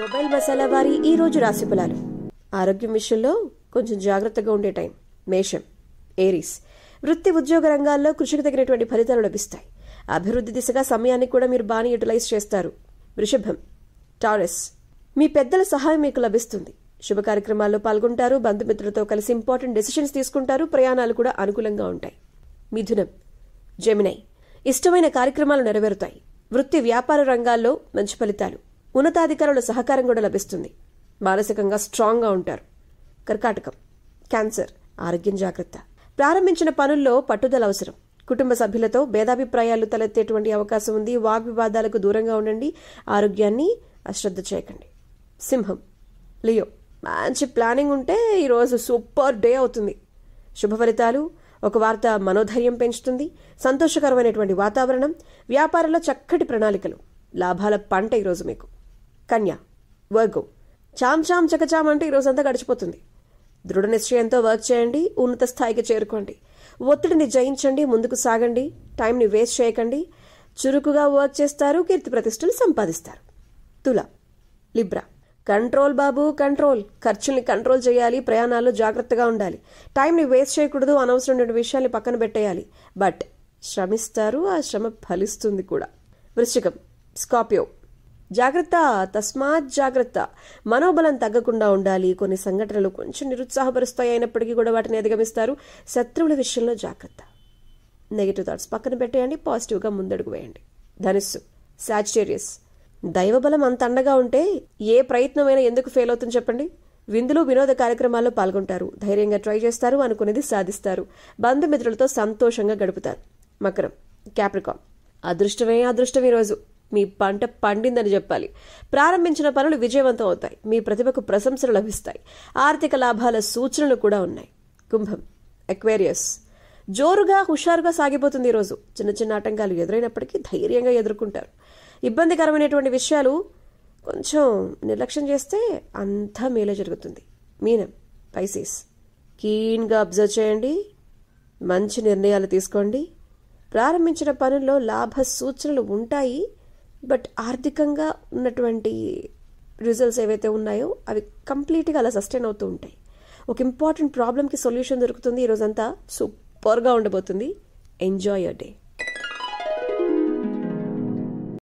Mobile masala వారి ఈ రోజు రాశి ఫలాలు. ఆరోగ్యం విషయంలో కొంచెం జాగ్రత్తగా ఉండే టైం. మేషం, ఏరీస్. వృత్తి ఉద్యోగ రంగాల్లో కృషికి తగినటువంటి ఫలితాలు లభిస్తాయి. అభివృద్ధి దిశగా సమయాన్ని కూడా మీరు బాగా యూటిలైజ్ చేస్తారు. వృషభం, టారస్. మీ పెద్దల సహాయం మీకు లభిస్తుంది. శుభ కార్యక్రమాల్లో పాల్గొంటారు. బంధుమిత్రులతో కలిసి ఇంపార్టెంట్ డెసిషన్స్ తీసుకుంటారు. ప్రయాణాలు కూడా అనుకూలంగా ఉంటాయి. మిథునం, జెమినై. ఇష్టమైన కార్యక్రమాలు నెరవేరుతాయి. వృత్తి వ్యాపార రంగాల్లో మంచి ఫలితాలు. ఉన్నతాధికారుల సహకారం కూడా లభిస్తుంది. మానసికంగా స్ట్రాంగ్ గా ఉంటారు. కర్కాటకం, క్యాన్సర్. ఆరోగ్యం జాగ్రత్త. ప్రారంభించిన పనుల్లో పట్టుదల అవసరం. కుటుంబ సభ్యులతో భేదాభిప్రాయాలు తలెత్తేటువంటి అవకాశం ఉంది. వాగ్వివాదాలకు దూరంగా ఉండండి. ఆరోగ్యాన్ని అశ్రద్ధ చేయకండి. సింహం, లియో. మంచి ప్లానింగ్ ఉంటే ఈరోజు సూపర్ డే అవుతుంది. శుభ ఫలితాలు. ఒక వార్త మనోధైర్యం పెంచుతుంది. సంతోషకరమైనటువంటి వాతావరణం. వ్యాపారంలో చక్కటి ప్రణాళికలు. లాభాల పంట ఈరోజు మీకు. కన్య, వర్గో. చామ్ చామ్ చకచామ్ అంటే ఈరోజంతా గడిచిపోతుంది. దృఢ నిశ్చయంతో వర్క్ చేయండి. ఉన్నత స్థాయికి చేరుకోండి. ఒత్తిడిని జయించండి. ముందుకు సాగండి. టైంని వేస్ట్ చేయకండి. చురుకుగా వర్క్ చేస్తారు. కీర్తి ప్రతిష్టలు సంపాదిస్తారు. తుల, లిబ్రా. కంట్రోల్ బాబు, కంట్రోల్. ఖర్చుల్ని కంట్రోల్ చేయాలి. ప్రయాణాల్లో జాగ్రత్తగా ఉండాలి. టైంని వేస్ట్ చేయకూడదు. అనవసరమైన విషయాల్ని పక్కన పెట్టేయాలి. బట్ శ్రమిస్తారు. ఆ శ్రమ ఫలిస్తుంది కూడా. వృశ్చికం, స్కార్పియో. జాగ్రత్త, తస్మాత్ జాగ్రత్త. మనోబలం తగ్గకుండా ఉండాలి. కొన్ని సంఘటనలు కొంచెం నిరుత్సాహపరుస్తాయి. అయినప్పటికీ కూడా వాటిని అధిగమిస్తారు. శత్రువుల విషయంలో జాగ్రత్త. నెగిటివ్ థాట్స్ పక్కన పెట్టేయండి. పాజిటివ్గా ముందడుగు వేయండి. ధనుస్సు, సాజిటేరియస్. దైవబలం అంత అండగా ఉంటే ఏ ప్రయత్నమైనా ఎందుకు ఫెయిల్ అవుతుంది చెప్పండి. విందులు వినోద కార్యక్రమాల్లో పాల్గొంటారు. ధైర్యంగా ట్రై చేస్తారు. అనుకునేది సాధిస్తారు. బంధుమిత్రులతో సంతోషంగా గడుపుతారు. మకరం, క్యాప్రికాన్. అదృష్టమే అదృష్టం. ఈరోజు మీ పంట పండిందని చెప్పాలి. ప్రారంభించిన పనులు విజయవంతం అవుతాయి. మీ ప్రతిభకు ప్రశంసలు లభిస్తాయి. ఆర్థిక లాభాల సూచనలు కూడా ఉన్నాయి. కుంభం, ఎక్వేరియస్. జోరుగా హుషారుగా సాగిపోతుంది ఈరోజు. చిన్న చిన్న ఆటంకాలు ఎదురైనప్పటికీ ధైర్యంగా ఎదుర్కొంటారు. ఇబ్బందికరమైనటువంటి విషయాలు కొంచెం నిర్లక్ష్యం చేస్తే అంతా మేలే జరుగుతుంది. మీనం, పైసీస్. కీన్గా అబ్జర్వ్ చేయండి. మంచి నిర్ణయాలు తీసుకోండి. ప్రారంభించిన పనుల్లో లాభ సూచనలు ఉంటాయి. బట్ ఆర్థికంగా ఉన్నటువంటి రిజల్ట్స్ ఏవైతే ఉన్నాయో అవి కంప్లీట్గా అలా సస్టైన్ అవుతూ ఉంటాయి. ఒక ఇంపార్టెంట్ ప్రాబ్లంకి సొల్యూషన్ దొరుకుతుంది. ఈరోజంతా సూపర్గా ఉండబోతుంది. Enjoy your day.